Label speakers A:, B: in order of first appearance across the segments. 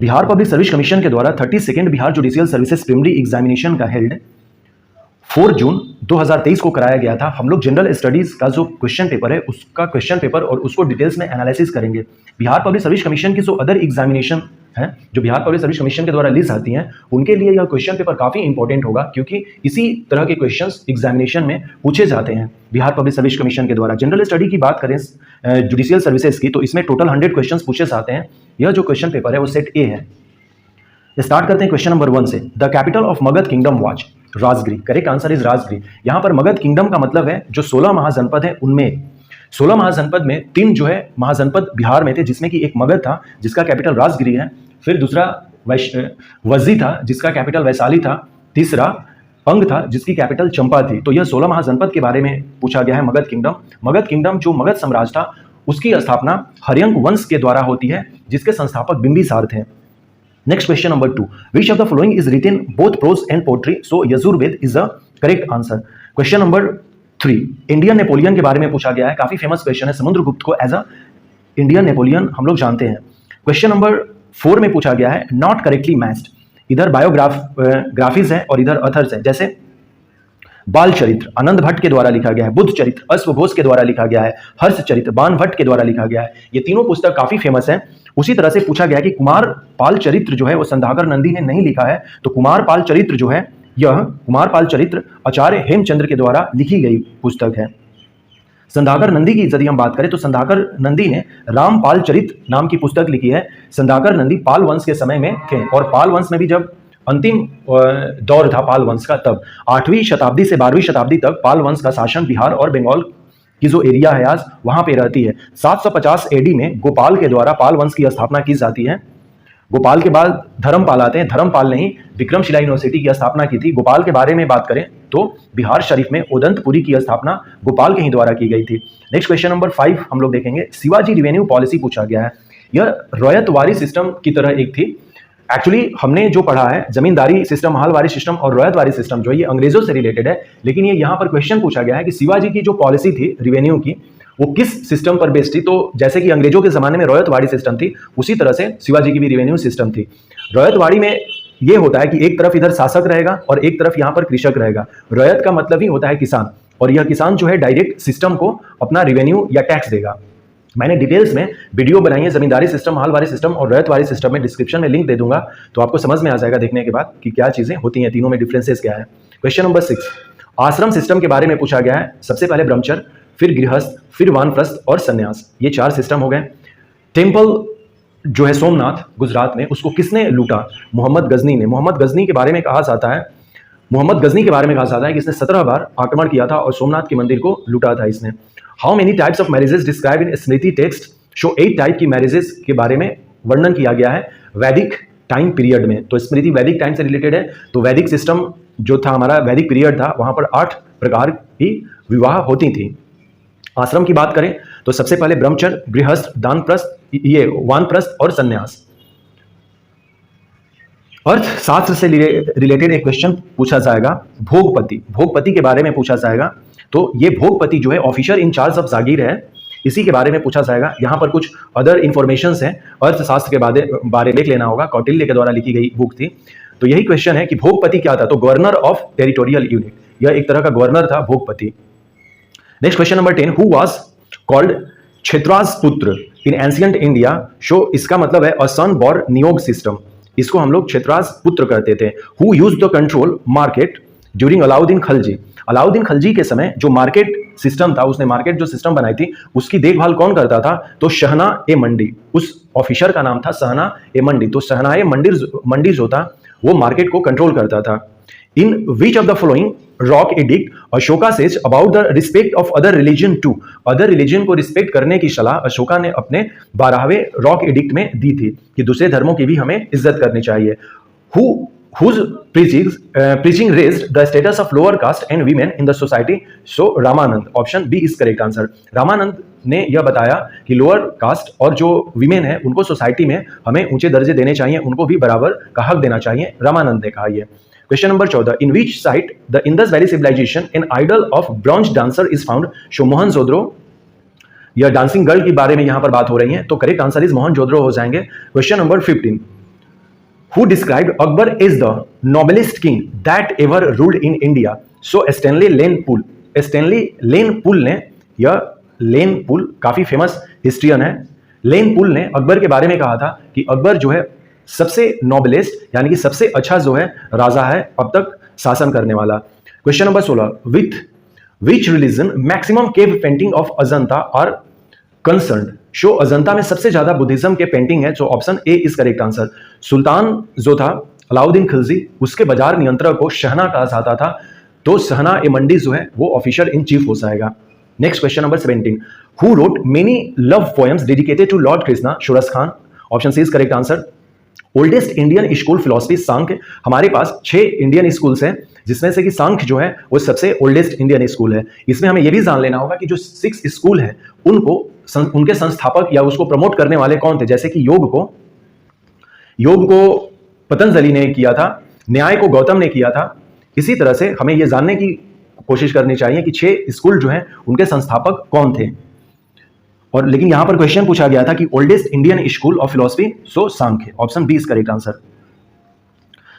A: Bihar public service commission के द्वारा 32nd Bihar judicial services preliminary examination का हेल्ड 4 जून 2023 को कराया गया था। हम लोग जनरल स्टडीज का जो क्वेश्चन पेपर है उसका क्वेश्चन पेपर और उसको डिटेल्स में एनालिसिस करेंगे। बिहार पब्लिक सर्विस कमीशन की जो अदर एग्जामिनेशन है जो बिहार पब्लिक सर्विस कमीशन के द्वारा लिस्ट आती हैं उनके लिए यह क्वेश्चन पेपर काफी इंपॉर्टेंट होगा, क्योंकि इसी तरह के क्वेश्चंस एग्जामिनेशन में पूछे जाते हैं बिहार पब्लिक सर्विस कमीशन के द्वारा। जनरल स्टडी की बात करें जुडिशियल सर्विसेज की, तो इसमें टोटल 100 क्वेश्चन पूछे जाते हैं। यह जो क्वेश्चन पेपर है वो सेट ए है। स्टार्ट करते हैं क्वेश्चन नंबर 1 से। The capital of Magadh kingdom was Rajagiri. Correct answer is Rajagiri. यहां पर मगध किंगडम का मतलब है जो 16 महाजनपद है उनमें 16 महाजनपद में 3 जो है महाजनपद बिहार में थे, जिसमें कि एक मगध था जिसका कैपिटल राजगिरी है, फिर दूसरा वज्जी था जिसका कैपिटल वैशाली था, तीसरा अंग था जिसकी कैपिटल चंपा थी। तो यह 16 महाजनपद के बारे में पूछा गया है। मगध किंगडम जो मगध साम्राज्य था उसकी स्थापना हर्यंक वंश के द्वारा होती है, जिसके संस्थापक बिंबिसार थे। Next question number 2। Which of the following is written both prose and poetry, so Yajurveda is the correct answer. Question number 3। Indian Napoleon के बारे में पूछा गया है। काफी फेमस क्वेश्चन है। समुद्रगुप्त को एज अ इंडियन नेपोलियन हम लोग जानते हैं। क्वेश्चन नंबर 4 में पूछा गया है नॉट करेक्टली मैच्ड। इधर बायोग्राफीज है और इधर अथर्स है। जैसे बाल चरित्र आनंद भट्ट के द्वारा लिखा गया है, बुद्ध चरित्र अश्व घोष के द्वारा लिखा गया है, हर्ष चरित्र बाण भट्ट के द्वारा लिखा गया है। ये तीनों पुस्तक काफी फेमस है। उसी तरह से पूछा गया कि कुमार पाल चरित्र जो है वो संधाकर नंदी ने नहीं लिखा है, तो कुमार पाल चरित्र जो है यह कुमार पाल चरित्र आचार्य हेमचंद्र के द्वारा लिखी गई पुस्तक है। संधाकर नंदी की यदि हम बात करें तो संधाकर नंदी ने रामपाल चरित्र नाम की पुस्तक लिखी है। संधाकर नंदी पाल वंश के समय में थे और पाल वंश में भी जब अंतिम दौर था पाल वंश का, तब 8वीं शताब्दी से 12वीं शताब्दी तक पाल वंश का शासन बिहार और बंगाल की जो एरिया है आज वहां पे रहती है। 750 एडी में गोपाल के द्वारा पाल वंश की स्थापना की जाती है। गोपाल के बाद धर्मपाल आते हैं। धर्मपाल ने ही विक्रमशिला यूनिवर्सिटी की स्थापना की थी। गोपाल के बारे में बात करें तो बिहार शरीफ में उदंतपुरी की स्थापना गोपाल के ही द्वारा की गई थी। नेक्स्ट क्वेश्चन नंबर 5 हम लोग देखेंगे। शिवाजी रिवेन्यू पॉलिसी पूछा गया है। यह रयतवारी सिस्टम की तरह एक थी। एक्चुअली हमने जो पढ़ा है जमींदारी सिस्टम, महलवारी सिस्टम और रयतवारी सिस्टम जो है ये अंग्रेजों से रिलेटेड है, लेकिन ये यहाँ पर क्वेश्चन पूछा गया है कि शिवाजी की जो पॉलिसी थी रिवेन्यू की वो किस सिस्टम पर बेस्ड थी। तो जैसे कि अंग्रेजों के जमाने में रयतवाड़ी सिस्टम थी, उसी तरह से शिवाजी की भी रिवेन्यू सिस्टम थी। रयतवाड़ी में ये होता है कि एक तरफ इधर शासक रहेगा और एक तरफ यहाँ पर कृषक रहेगा। रयत का मतलब ही होता है किसान, और यह किसान जो है डायरेक्ट सिस्टम को अपना रिवेन्यू या टैक्स देगा। मैंने डिटेल्स में वीडियो बनाई है जमींदारी सिस्टम, महलवारी सिस्टम और रयतवारी सिस्टम में, डिस्क्रिप्शन में लिंक दे दूंगा, तो आपको समझ में आ जाएगा देखने के बाद कि क्या चीजें होती हैं, तीनों में डिफरेंसेस क्या है। Question number 6। आश्रम सिस्टम के बारे में पूछा गया है। सबसे पहले ब्रह्मचर्य, फिर गृहस्थ, फिर वानप्रस्थ और संन्यास, ये 4 सिस्टम हो गए। टेम्पल जो है सोमनाथ गुजरात में, उसको किसने लूटा? मोहम्मद गजनी ने। मोहम्मद गजनी के बारे में कहा जाता है कि इसने 17 बार आक्रमण किया था और सोमनाथ के मंदिर को लूटा था इसने। How many types of marriages describe in Smriti text, show 8 type की मैरिजेस के बारे में वर्णन किया गया है वैदिक टाइम पीरियड में। तो स्मृति वैदिक टाइम से रिलेटेड है, तो वैदिक सिस्टम जो था हमारा वैदिक पीरियड था, वहां पर 8 प्रकार की विवाह होती थी। आश्रम की बात करें तो सबसे पहले ब्रह्मचर्य, गृहस्थ, दानप्रस्थ, ये वानप्रस्थ और संन्यास। अर्थशास्त्र से रिलेटेड एक क्वेश्चन पूछा जाएगा। भोगपति के बारे में पूछा जाएगा। तो ये भोगपति जो है ऑफिसर इन चार्ज ऑफ जागीर है, इसी के बारे में पूछा जाएगा। यहाँ पर कुछ अदर इंफॉर्मेशंस हैं अर्थशास्त्र के बारे में देख लेना होगा, कौटिल्य के द्वारा लिखी गई बुक थी। तो यही क्वेश्चन है कि भोगपति क्या था? तो गवर्नर ऑफ टेरिटोरियल यूनिट, यह एक तरह का गवर्नर था भोगपति। Next question number 10। Who was called kshetraja putra in ancient India, show इसका मतलब है अ सन बॉर्न नियोग सिस्टम, इसको हम लोग क्षेत्राज पुत्र कहते थे। Who used the control market during Alauddin Khalji, Alauddin Khalji के समय जो मार्केट सिस्टम था, उसने मार्केट जो सिस्टम बनाई थी उसकी देखभाल कौन करता था? तो शहना ए मंडी, उस ऑफिसर का नाम था शहना ए मंडी। तो शहना ए मंडी जो था वो मार्केट को कंट्रोल करता था। In which of the following rock edict Ashoka says about the respect of other religion to, other religion को रिस्पेक्ट करने की सलाह अशोका ने अपने 12वें रॉक एडिक्ट में दी थी कि दूसरे धर्मों की भी हमें इज्जत करनी चाहिए। whose preaching raised the status of lower caste and women in the society, so Ramanand, option B is correct answer. Ramanand ने यह बताया कि लोअर कास्ट और जो वीमेन है उनको सोसाइटी में हमें ऊंचे दर्जे देने चाहिए, उनको भी बराबर का हक देना चाहिए, रामानंद ने कहा यह। Question number 14। In which site the Indus valley civilisation an idol of bronze dancer is found, so Mohenjodaro, यह डांसिंग गर्ल के बारे में यहां पर बात हो रही है, तो करेक्ट आंसर इज मोहनजोदड़ो हो जाएंगे। Question number 15। Who described Akbar is the noblest king that ever ruled in India? So Stanley Lane Poole. Stanley Lane Poole ने, यह लेन पूल काफी फेमस हिस्ट्रियन है, लेन पूल ने अकबर के बारे में कहा था कि अकबर जो है सबसे नोबेलिस्ट यानी कि सबसे अच्छा जो है राजा है अब तक शासन करने वाला। Question number 16, with which religion maximum cave painting of Ajanta are concerned? So Ajanta में सबसे ज्यादा बुद्धिज्म के पेंटिंग है, जो option A is correct answer. सुल्तान जो था अलाउद्दीन खिलजी, उसके बाजार नियंत्रक को शहना कहा जाता था, तो शहना ए मंडी जो है वो ऑफिसर इन चीफ हो जाएगा। Next question number 17, who wrote many love poems dedicated to lord Krishna? शोरस Khan, option C is correct answer. Oldest Indian school philosophy Sankhya, हमारे पास 6 इंडियन स्कूल्स हैं जिसमें से कि सांख्य जो है वो सबसे ओल्डेस्ट इंडियन स्कूल है। इसमें हमें यह भी जान लेना होगा कि जो 6 स्कूल है उनको उनके संस्थापक या उसको प्रमोट करने वाले कौन थे, जैसे कि योग को पतंजलि ने किया था, न्याय को गौतम ने किया था। इसी तरह से हमें यह जानने की कोशिश करनी चाहिए कि 6 स्कूल जो हैं उनके संस्थापक कौन थे। और लेकिन यहां पर क्वेश्चन पूछा गया था कि oldest Indian school of philosophy, so Sankhya, option B is correct answer.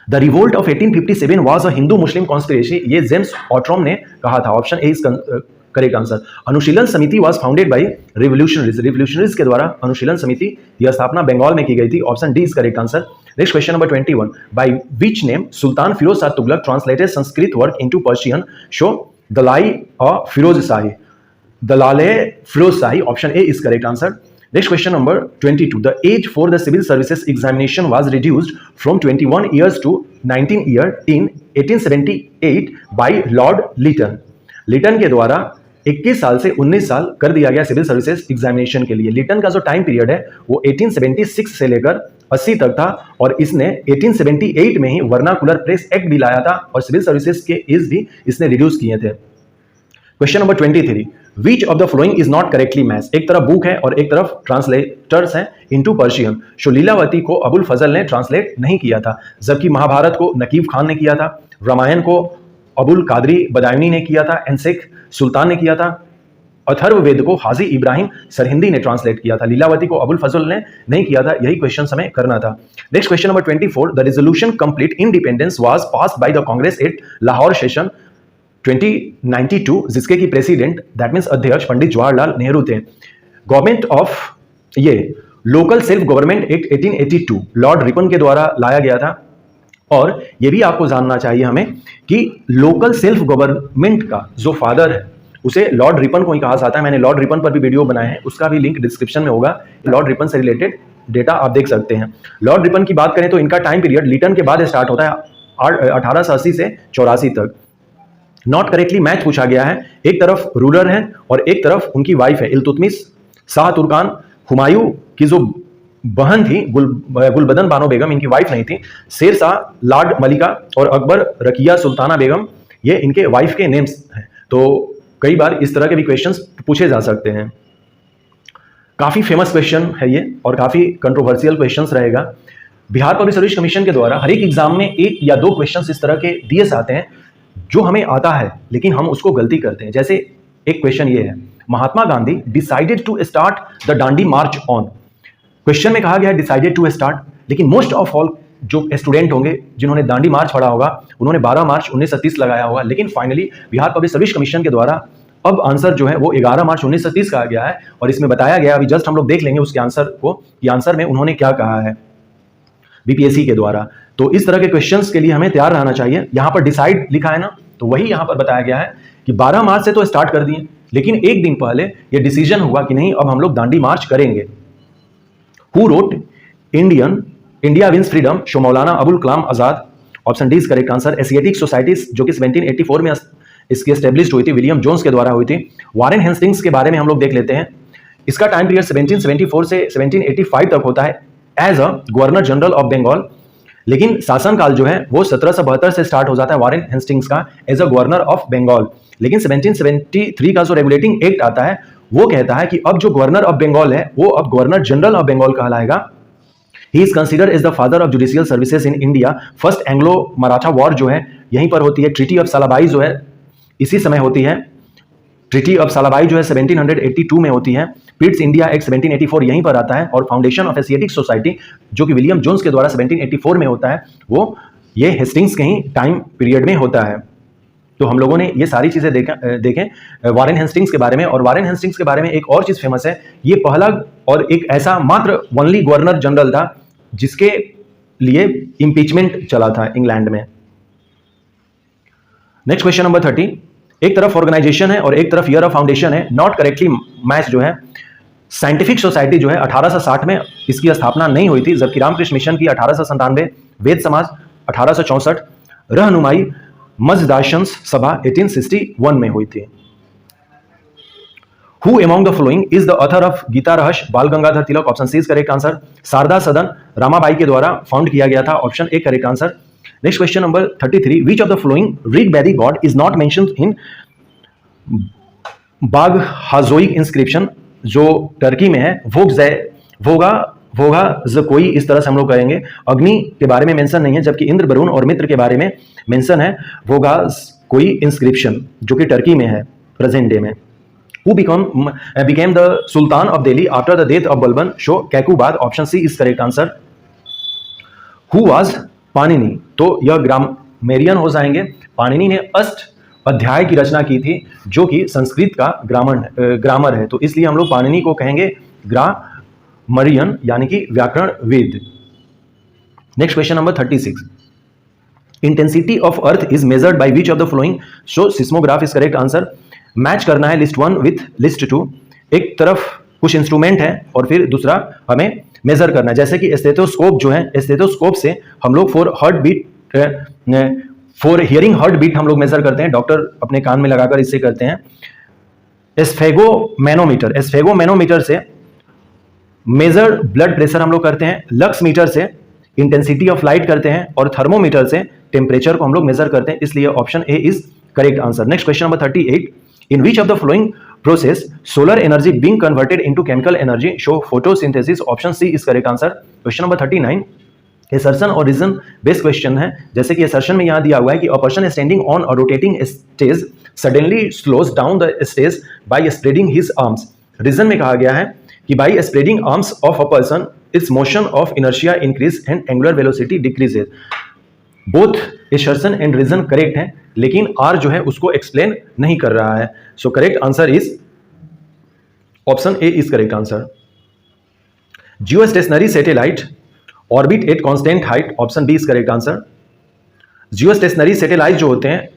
A: The revolt of 1857 was a Hindu Muslim conspiracy, ये जेम्स ऑट्रॉम ने कहा था, option A is correct answer. Anushilan Samiti was founded by revolutionaries के द्वारा अनुशीलन समिति की स्थापना बंगाल में की गई थी, option D is correct answer. Next question number 21, by which name sultan Firoz Shah Tughlaq translated Sanskrit work into Persian? So Dalail Firoz Shahi, Dalail Firoz Shahi, option A is correct answer. Next question number 22. The age for the civil services examination was reduced from 21 years to 19 years in 1878 by Lord Lytton. Liton के द्वारा 21 साल से 19 साल कर दिया गया civil services examination के लिए। लिटन का जो टाइम पीरियड है वो 1876 से लेकर 80 तक था, और इसने 1878 में ही वर्नाकुलर प्रेस एक्ट भी लाया था और सिविल सर्विसेज के एज भी इसने रिड्यूस किए थे। Question number 23, which of the following is not correctly match? एक तरफ बुक है और एक तरफ ट्रांसलेटर्स हैं इनटू पर्शियन। शो लीलावती को अबुल फजल ने ट्रांसलेट नहीं किया था, जबकि महाभारत को नकीब खान ने किया था, रामायण को अबुल कादरी बदायूनी ने किया था, एंड शेख सुल्तान ने किया था, अथर्ववेद को हाजी इब्राहिम सरहिंदी ने ट्रांसलेट किया था, लीलावती को अबुल फजल ने नहीं किया था। यही क्वेश्चन हमें करना था। Next question number 24, the resolution complete independence was passed by the Congress at Lahore session 2092, जिसके की प्रेसिडेंट दैट मीन्स अध्यक्ष पंडित जवाहरलाल नेहरू थे। गवर्नमेंट ऑफ ये local self government act 1882 Lord Ripon के द्वारा लाया गया था, और ये भी आपको जानना चाहिए हमें कि लोकल सेल्फ गवर्नमेंट का जो फादर है उसे लॉर्ड रिपन को ही कहा जाता है। मैंने लॉर्ड रिपन पर भी वीडियो बनाए हैं, उसका भी लिंक डिस्क्रिप्शन में होगा। लॉर्ड रिपन से रिलेटेड डेटा आप देख सकते हैं। लॉर्ड रिपन की बात करें तो इनका टाइम पीरियड लिटन के बाद स्टार्ट होता है 1880 से 84 तक। नॉट करेक्टली मैच पूछा गया है, एक तरफ रूलर है और एक तरफ उनकी वाइफ है इल्तुतमिश शाह तुर्कान। हुमायूं की जो बहन थी गुलबदन बानो बेगम, इनकी वाइफ नहीं थी। शेर शाह लॉर्ड मलिका और अकबर रकिया सुल्ताना बेगम, ये इनके वाइफ के नेम्स हैं। तो कई बार इस तरह के भी क्वेश्चंस पूछे जा सकते हैं। काफी फेमस क्वेश्चन है ये और काफी कंट्रोवर्शियल क्वेश्चंस रहेगा। बिहार पब्लिक सर्विस कमीशन के द्वारा हर एक एग्जाम में 1 या 2 क्वेश्चंस इस तरह के दिए जाते हैं जो हमें आता है लेकिन हम उसको गलती करते हैं। जैसे एक क्वेश्चन ये है, Mahatma Gandhi decided to start the Dandi March on. Question में कहा गया है डिसाइडेड टू स्टार्ट, लेकिन मोस्ट ऑफ ऑल जो स्टूडेंट होंगे जिन्होंने दांडी मार्च पढ़ा होगा उन्होंने 12 मार्च 1930 लगाया होगा, लेकिन finally Bihar public service commission के द्वारा अब आंसर जो है वो 11 मार्च 1930 कहा गया है। और इसमें बताया गया, अभी जस्ट हम लोग देख लेंगे उसके आंसर को कि आंसर में उन्होंने क्या कहा है बीपीएससी के द्वारा। तो इस तरह के क्वेश्चंस के लिए हमें तैयार रहना चाहिए। यहां पर डिसाइड लिखा है ना, तो वही यहां पर बताया गया है कि 12 मार्च से तो स्टार्ट कर दिए, लेकिन एक दिन पहले ये डिसीजन हुआ कि नहीं अब हम लोग दांडी मार्च करेंगे। Who wrote India wins freedom? So Maulana Abul Kalam Azad, option D is correct answer. Asiatic societies जो कि 1784 में इसकी एस्टेब्लिश हुई थी, विलियम जोन्स के द्वारा हुई थी। वारेन हेस्टिंग्स के बारे में हम लोग देख लेते हैं। इसका टाइम पीरियड 1774 से 1785 तक होता है as a governor general of Bengal, लेकिन शासनकाल जो है वो 1772 से स्टार्ट हो जाता है वारेन हेस्टिंग्स का as a governor of Bengal. लेकिन 1773 का जो रेगुलेटिंग एक्ट आता है वो कहता है कि अब जो गवर्नर ऑफ बंगाल है वो अब गवर्नर जनरल ऑफ बंगाल कहलाएगा। He is considered as the father of judicial services in India. First Anglo Maratha war जो है यहीं पर होती है। ट्रीटी ऑफ सालाबाई जो है इसी समय होती है। ट्रीटी ऑफ सालाबाई जो है 1782 में होती है। पिट्स इंडिया एक्ट 1784 यहीं पर आता है, और फाउंडेशन ऑफ एशियाटिक सोसाइटी जो कि विलियम जोन्स के द्वारा 1784 में होता है, वो ये हेस्टिंग्स के ही टाइम पीरियड में होता है। तो हम लोगों ने ये सारी चीजें देखें वारेन हेस्टिंग्स के बारे में। और वारेन हेस्टिंग्स के बारे में एक और चीज फेमस है, ये पहला और एक ऐसा मात्र ओनली गवर्नर जनरल था जिसके लिए इंपीचमेंट चला था इंग्लैंड में। नेक्स्ट क्वेश्चन नंबर 30, एक तरफ ऑर्गेनाइजेशन है और एक तरफ ईयर ऑफ फाउंडेशन है, नॉट करेक्टली मैच जो है। साइंटिफिक सोसाइटी जो है 1860 में इसकी स्थापना नहीं हुई थी, जबकि रामकृष्ण मिशन की 1897, वेद समाज 1864, रहनुमाई मजदाशंस सभा 1861 में हुई थी। Who among the following is the author of Gita Rahasya? Bal Gangadhar Tilak, option C is correct answer. Sharada Sadan Ramabai के द्वारा फाउंड किया गया था, option A correct answer. Next question number 33, which of the following Rig Vedic god is not mentioned in Boghazkoi inscription, जो Turkey में है, वोगा कोई, इस तरह से हम लोग कहेंगे। अग्नि के बारे में मेंशन नहीं है, जबकि इंद्र, वरुण और मित्र के बारे में मेंशन है। वोगा कोई इंस्क्रिप्शन जो कि टर्की में है प्रेजेंट डे में। Who became the Sultan of Delhi after the death of Balban? Show Kaikubad, option C is correct answer. Who was Panini? तो यह ग्रामेरियन हो जाएंगे। पाणिनि ने अष्ट अध्याय की रचना की थी जो कि संस्कृत का ग्रामर है, तो इसलिए हम लोग पाणिनि को कहेंगे ग्रामरियन यानी कि व्याकरणविद। Next question number 36, intensity of earth is measured by which of the following? So seismograph is correct answer. Match करना है लिस्ट 1 विथ लिस्ट 2। एक तरफ कुछ इंस्ट्रूमेंट है और फिर दूसरा हमें मेजर करना है, जैसे कि स्टेथोस्कोप जो है, स्टेथोस्कोप से हम लोग फॉर हियरिंग हार्ट बीट हम लोग मेजर करते हैं, डॉक्टर अपने कान में लगाकर इससे करते हैं। एस्फेगोमेनोमीटर से मेजर ब्लड प्रेशर हम लोग करते हैं। लक्स मीटर से इंटेंसिटी ऑफ लाइट करते हैं, और थर्मोमीटर से टेम्परेचर को हम लोग मेजर करते हैं, इसलिए option A is correct answer. Next question number 38, in which of the following process solar energy being converted into chemical energy show photosynthesis? option C is correct answer. question number 39, assertion और reason based question है, जैसे कि assertion में यहाँ दिया हुआ है कि a person standing on a rotating stage suddenly slows down the stage by spreading his arms. reason में कहा गया है कि by spreading arms of a person its motion of inertia increase and angular velocity decreases. Both assertion and reason correct है, लेकिन are जो है उसको एक्सप्लेन नहीं कर रहा है, so correct answer is option A is correct answer. Geostationary satellite orbit at constant height, option B is correct answer. Geostationary satellite जो होते हैं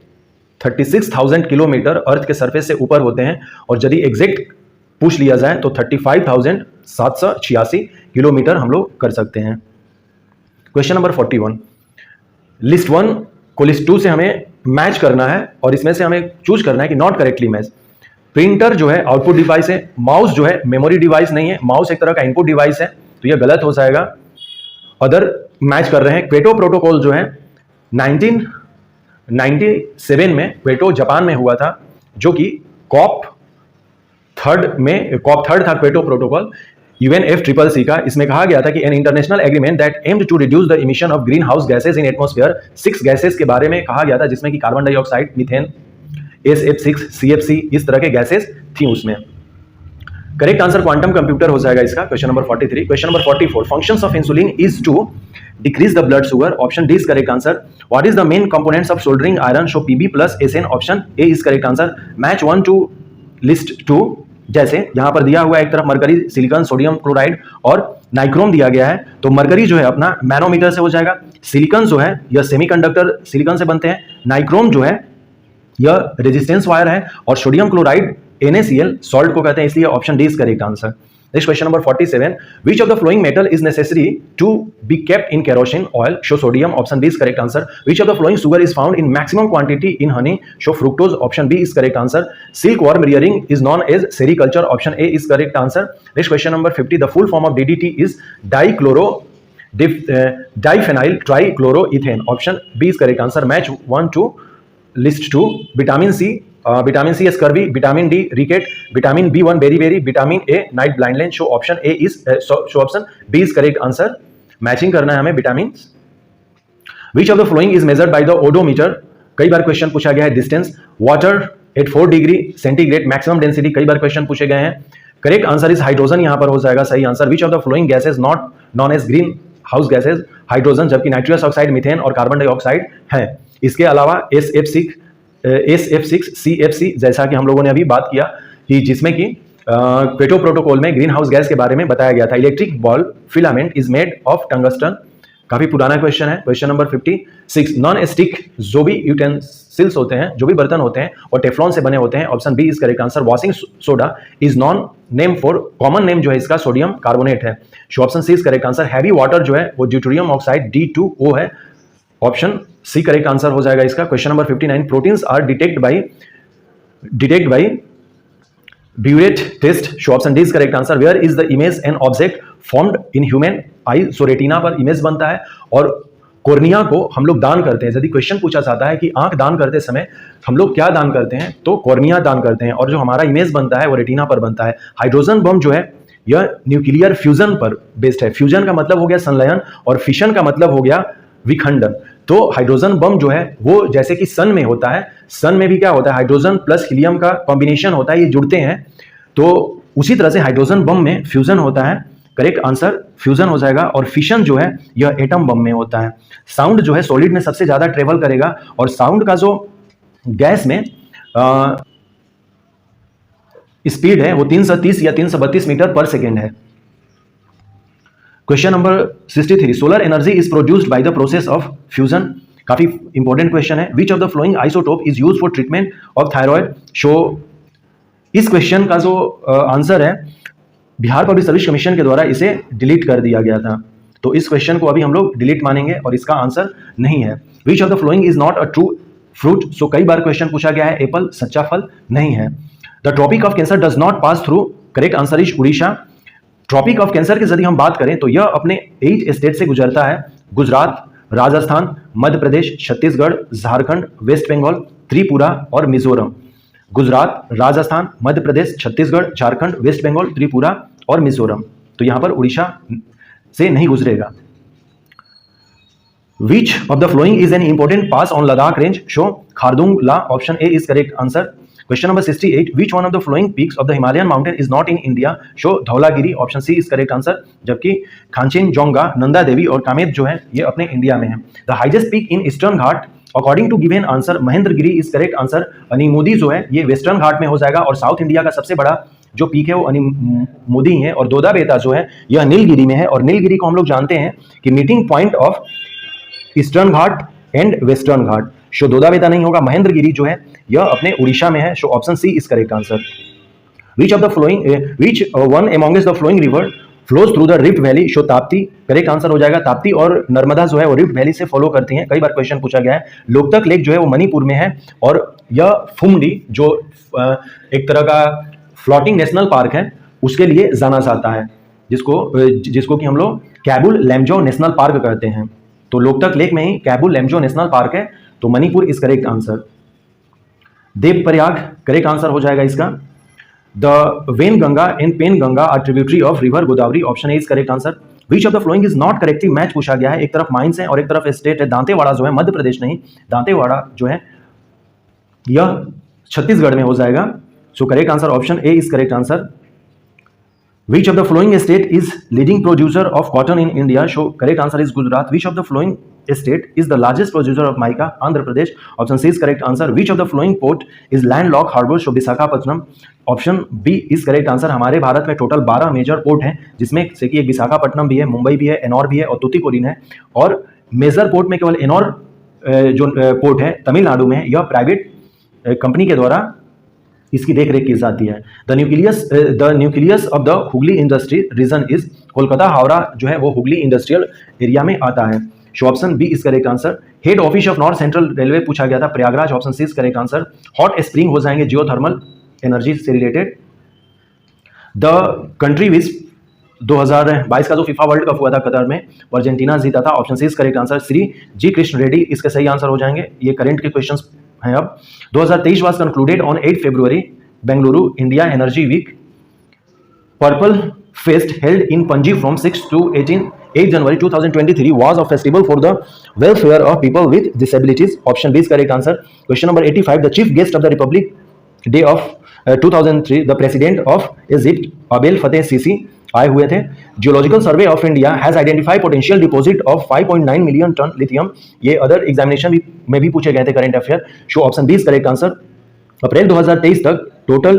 A: 36,000 किलोमीटर अर्थ के सरफेस से ऊपर होते हैं, और यदि एग्जैक्ट पूछ लिया जाए तो 35,786 किलोमीटर हम लोग कर सकते हैं। क्वेश्चन नंबर 41, लिस्ट 1 को लिस्ट 2 से हमें मैच करना है, और इसमें से हमें चूज करना है कि नॉट करेक्टली मैच। प्रिंटर जो है आउटपुट डिवाइस है, माउस जो है मेमोरी डिवाइस नहीं है, माउस एक तरह का इनपुट डिवाइस है, तो यह गलत हो जाएगा। अदर मैच कर रहे हैं। क्वेटो प्रोटोकॉल जो है 1997 में क्वेटो जापान में हुआ था, जो कि कॉप थर्ड था क्वेटो प्रोटोकॉल UNFCCC का। इसमें कहा गया था कि an international agreement that aimed to reduce the emission of green house gases in atmosphere. 6 gases के बारे में कहा गया था, जिसमें कि carbon dioxide, methane, SF6, CFC इस तरह के गैसेज थी उसमें। करेक्ट आंसर क्वांटम कंप्यूटर हो जाएगा इसका। Question number 43। Question number 44, functions of insulin is to decrease the blood sugar, option D is correct answer. What is the main components of soldering iron? So Pb+SN, option A is correct answer. Match 1 to list 2, जैसे यहां पर दिया हुआ है एक तरफ mercury, silicon, sodium chloride और nichrome दिया गया है, तो मरकरी जो है अपना मैनोमीटर से हो जाएगा। सिलिकॉन जो है यह सेमीकंडक्टर सिलिकॉन से बनते हैं। नाइक्रोम जो है यह रेजिस्टेंस वायर है, और सोडियम क्लोराइड NaCl सॉल्ट को कहते हैं, इसलिए option D is correct answer. Next question number 47, which of the following metal is necessary to be kept in kerosene oil? So sodium, option B is correct answer. Which of the following sugar is found in maximum quantity in honey? So fructose, option B is correct answer. Silk worm rearing is known as sericulture, option A is correct answer. Next question number 50, the full form of DDT is diphenyl trichloroethane, option B is correct answer. Match 1 to list 2, vitamin C scurvy, vitamin D rickets, vitamin B1 beri, vitamin A night blindness, so option A is option B is correct answer. Matching करना है हमें vitamin. Which of the following is measured by the odometer? कई बार question पूछा गया है। Distance, water at 4 degree centigrade maximum density, कई बार क्वेश्चन पूछे गए हैं। करेक्ट आंसर इज हाइड्रोजन, यहां पर हो जाएगा सही answer. Which of the following gases not known as green house gases, hydrogen, जबकि नाइट्रस ऑक्साइड, मीथेन और कार्बन डाइऑक्साइड है। इसके अलावा SF6 CFC, जैसा कि हम लोगों ने अभी बात किया कि जिसमें कि क्योटो प्रोटोकॉल में ग्रीन हाउस गैस के बारे में बताया गया था। Electric ball filament is made of tungsten, काफी पुराना क्वेश्चन है। क्वेश्चन नंबर 56, नॉन स्टिक जो भी यूटेंसिल्स होते हैं, जो भी बर्तन होते हैं, और टेफ्लॉन से बने होते हैं। Option B is correct answer. Washing soda is known name for, common name जो है इसका सोडियम कार्बोनेट है। Option C is correct answer. Heavy water जो है वो ड्यूटेरियम ऑक्साइड D2O है। ऑप्शन सी करेक्ट आंसर हो जाएगा इसका। Question number 59, proteins are detect by biuret test. Option D is correct answer. Where is the image an object formed in human eye, so retina पर image बनता है और cornea को हम लोग दान करते हैं। यदि क्वेश्चन पूछा जाता है कि आंख दान करते समय हम लोग क्या दान करते हैं, तो कोर्निया दान करते हैं, और जो हमारा इमेज बनता है वो रेटिना पर बनता है। हाइड्रोजन बम जो है यह न्यूक्लियर फ्यूजन पर बेस्ड है। फ्यूजन का मतलब हो गया संलयन और फिशन का मतलब हो गया विखंडन। तो हाइड्रोजन बम जो है वो जैसे कि सन में होता है, सन में भी क्या होता है, हाइड्रोजन प्लस हीलियम का कॉम्बिनेशन होता है, ये जुड़ते हैं। तो उसी तरह से हाइड्रोजन बम में फ्यूजन होता है। करेक्ट आंसर फ्यूजन हो जाएगा। और फिशन जो है यह एटम बम में होता है। साउंड जो है सॉलिड में सबसे ज्यादा ट्रेवल करेगा, और साउंड का जो गैस में स्पीड है वो 330 या 332 मीटर पर सेकेंड है। Question number 63, solar energy is produced by the process of fusion, काफी इंपॉर्टेंट क्वेश्चन है। Which of the flowing isotope is used for treatment of thyroid. इस क्वेश्चन का जो आंसर है, बिहार पब्लिक सर्विस कमीशन के द्वारा इसे डिलीट कर दिया गया था, तो इस क्वेश्चन को अभी हम लोग डिलीट मानेंगे और इसका आंसर नहीं है। Which of the following is not a true fruit. So कई बार क्वेश्चन पूछा गया है, एप्पल सच्चा फल नहीं है। The Tropic of Cancer does not pass through, correct answer is Orissa. Tropic of Cancer की यदि हम बात करें तो यह अपने 8 स्टेट से गुजरता है। गुजरात, राजस्थान, मध्य प्रदेश, छत्तीसगढ़, झारखंड, वेस्ट बंगाल, त्रिपुरा और मिजोरम। गुजरात, राजस्थान, मध्य प्रदेश, छत्तीसगढ़, झारखंड, वेस्ट बंगाल, त्रिपुरा और मिजोरम। तो यहां पर उड़ीसा से नहीं गुजरेगा। Which of the following is an important pass on Ladakh range. So Khardungla, option A is correct answer. Question number 68, which one of the following peaks of the Himalayan mountain is not in India. So Dhaulagiri, option C is correct answer. जबकि खांचेनजोंगा, नंदा देवी और कामेत जो है ये अपने India में है। The highest peak in Eastern Ghat according to given answer, Mahendragiri is correct answer. Anamudi जो है ये वेस्टर्न घाट में हो जाएगा, और साउथ इंडिया का सबसे बड़ा जो पीक है वो अनिमुदी है। और दोदा बेता जो है यह नीलगिरी में है, और नीलगिरी को हम लोग जानते हैं कि meeting point of Eastern Ghat and Western Ghat. So Doda Betta नहीं होगा, महेंद्रगिरी जो है यह अपने उड़ीसा में है। So option C is correct answer. Which of the following, which one amongst the following river flows through the rift valley. So Tapti, correct answer हो जाएगा। ताप्ती और नर्मदा जो है वो रिफ्ट वैली से फॉलो करती हैं। कई बार क्वेश्चन पूछा गया है। लोकतक लेक जो है वो मणिपुर में है, और यह फुमडी जो एक तरह का फ्लोटिंग नेशनल पार्क है उसके लिए जाना जाता है, जिसको कि हम लोग कैबुल लैमजो नेशनल पार्क कहते हैं। तो लोकतक लेक में ही कैबुल लैमजो नेशनल पार्क है, तो Manipur is correct answer. Devprayag correct answer हो जाएगा इसका। The Wainganga and Penganga are tributary of river Godavari, option A is correct answer. Which of the following is not correctly match पूछा गया है। एक तरफ माइंस है और एक तरफ स्टेट है। दांतेवाड़ा जो है मध्य प्रदेश नहीं, दांतेवाड़ा जो है यह छत्तीसगढ़ में हो जाएगा। सो correct answer option A is correct answer. Which of the flowing state is leading producer of cotton in India. Show correct answer is Gujarat. Which of the flowing state is the largest producer of mica, Andhra Pradesh, option C is correct answer. Which of the following port is landlocked harbor, so Visakhapatnam, option B is correct answer. हमारे भारत में total 12 major port हैं, जिसमें से कि एक विशाखापट्टनम भी है, मुंबई भी है, एनोर भी है और तूतीकोरिन है। और मेजर पोर्ट में केवल एनोर जो पोर्ट है तमिलनाडु में है, यह प्राइवेट कंपनी के द्वारा इसकी देखरेख की जाती है। The nucleus of the Hooghly industry region is, Kolkata Howrah जो है वो हुगली इंडस्ट्रियल एरिया में आता है। So option B is correct answer. Head office of north central railway पूछा गया था, Prayagraj, option C is correct answer. Hot spring हो जाएंगे जियोथर्मल एनर्जी से रिलेटेड। द कंट्री विच 2022 का जो फीफा वर्ल्ड कप हुआ था कतर में, अर्जेंटीना जीता था, option C is correct answer. Shri G Krishna Reddy इसके सही आंसर हो जाएंगे। ये करंट के क्वेश्चंस हैं। अब 2023 was concluded on 8 February, Bengaluru India energy week. Purple fest held in Panaji from 6 to 8 January 2023 was a festival for the welfare of people with disabilities. Option B is correct answer. Question number 85, the chief guest of the Republic Day of 2003 the president of Egypt Abdel Fattah Sisi आए हुए थे। Geological Survey of India has identified potential deposit of 5.9 million tonne lithium. ये other examination में भी पूछे गए थे current affair. So option B is correct answer. April 2023 तक टोटल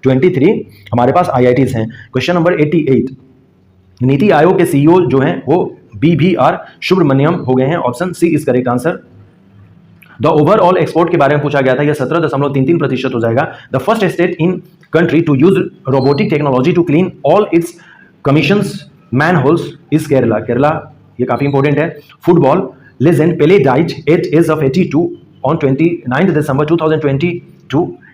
A: 23 हमारे पास IITs हैं। क्वेश्चन नंबर 88, नीति आयोग के CEO जो हैं वो BVR सुब्रमण्यम हो गए हैं। Option C is correct answer. The overall export के बारे में पूछा गया था, यह 17.33% हो जाएगा। The first state in country to use robotic technology to clean all its commissions manholes is Kerala. Kerala ये काफी इंपॉर्टेंट है। Football legend Pele died at age of 82 on 29 December 2022।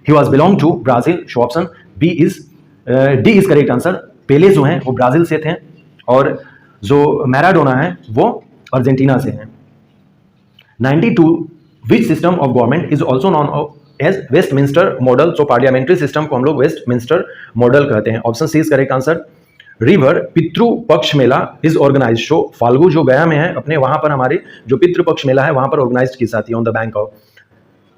A: He was belong to Brazil. So option D is correct answer. Pele जो हैं वो Brazil से थे और जो मैराडोना है वो अर्जेंटीना से हैं। 92 which system of government is also known as Westminster model. So parliamentary system को हम लोग वेस्टमिंस्टर मॉडल कहते हैं। Option C is correct answer. River Pitru Paksha Mela is organise. So Falgu जो गया में है अपने वहां पर हमारे जो पितृ पक्ष मेला है वहां पर ऑर्गेनाइज की जाती है on the bank of.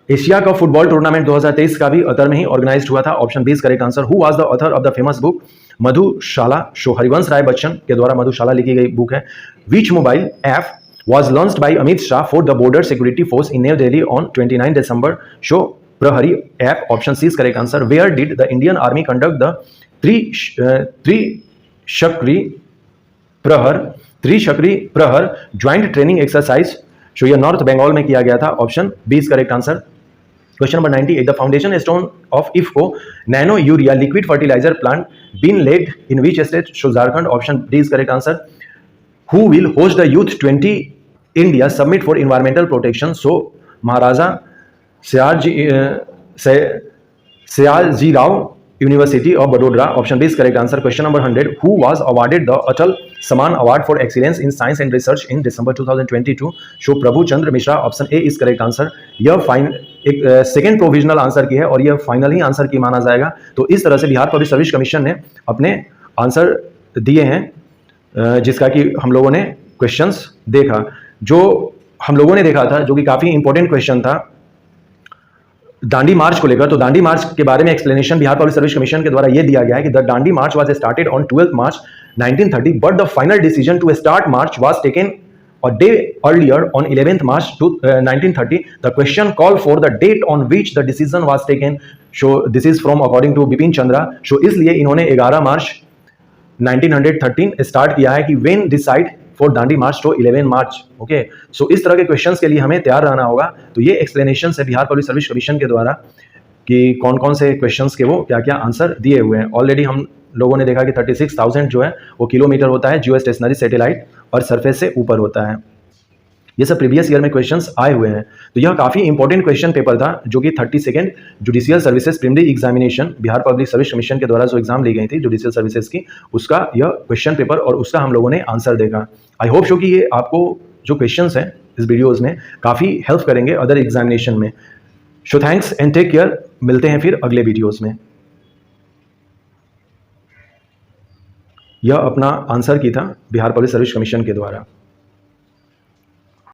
A: Asia Cup football tournament 2023 का भी अतर में ही ऑर्गेनाइज हुआ था। Option B is correct answer. Who was the author of the famous book Madhushala. So Harivansh Rai Bachchan के द्वारा मधुशाला लिखी गई बुक है। Which mobile app was launched by Amit Shah for the Border Security Force in New Delhi on 29 December. Show Prahari app. Option C is correct answer. Where did the Indian Army conduct the Trishakri Prahar joint training exercise? So ये north Bengal में किया गया था। Option B is correct answer. Question number 98, the foundation stone of IFFCO nano urea liquid fertiliser plant been laid in which state? So Jharkhand. Option D is correct answer. Who will host the Youth 20 India Summit for Environmental Protection? So Maharaja Sayajirao University of Vadodara. Option B is correct answer. Question number 100, who was awarded the Atal Saman Award for Excellence in Science and Research in December 2022? Show Prabhu Chandra Mishra. Option A is correct answer. यह एक second provisional answer की है और यह final ही answer की माना जाएगा। तो इस तरह से बिहार पब्लिक सर्विस कमीशन ने अपने आंसर दिए हैं जिसका कि हम लोगों ने क्वेश्चंस देखा। जो हम लोगों ने देखा था जो कि काफी इंपॉर्टेंट क्वेश्चन था दांडी मार्च को लेकर। तो दांडी मार्च के बारे में explanation Bihar public service commission के द्वारा यह दिया गया है कि the Dandi march was started on 12 March 1930 but the final decision to start march was taken a day earlier on 11th March 1930. The question called for the date on which the decision was taken. So this is from according to Bipin Chandra. So इसलिए इन्होंने 11 मार्च 1913 start किया है कि when decide for Dandi March to 11 March. Okay, so इस तरह के questions के लिए हमें तैयार रहना होगा। तो ये एक्सप्लेनेशन है बिहार पब्लिक सर्विस कमीशन के द्वारा कि कौन कौन से क्वेश्चंस के वो क्या क्या आंसर दिए हुए हैं। ऑलरेडी हम लोगों ने देखा कि 36,000 जो है वो किलोमीटर होता है जियो स्टेशनरी सैटेलाइट और सरफेस से ऊपर होता है। ये सब प्रीवियस ईयर में क्वेश्चंस आए हुए हैं। तो यह काफ़ी इंपॉर्टेंट क्वेश्चन पेपर था जो कि 32nd judicial services preliminary examination Bihar public service commission के द्वारा जो एग्जाम ली गई थी जुडिशियल सर्विसेज की, उसका यह क्वेश्चन पेपर और उसका हम लोगों ने आंसर देखा। आई होप सो कि ये आपको जो क्वेश्चंस हैं इस वीडियोज़ में काफ़ी हेल्प करेंगे अदर एग्जामिनेशन में। So thanks and take care. मिलते हैं फिर अगले वीडियोज़ में। यह अपना आंसर की था बिहार पब्लिक सर्विस कमीशन के द्वारा।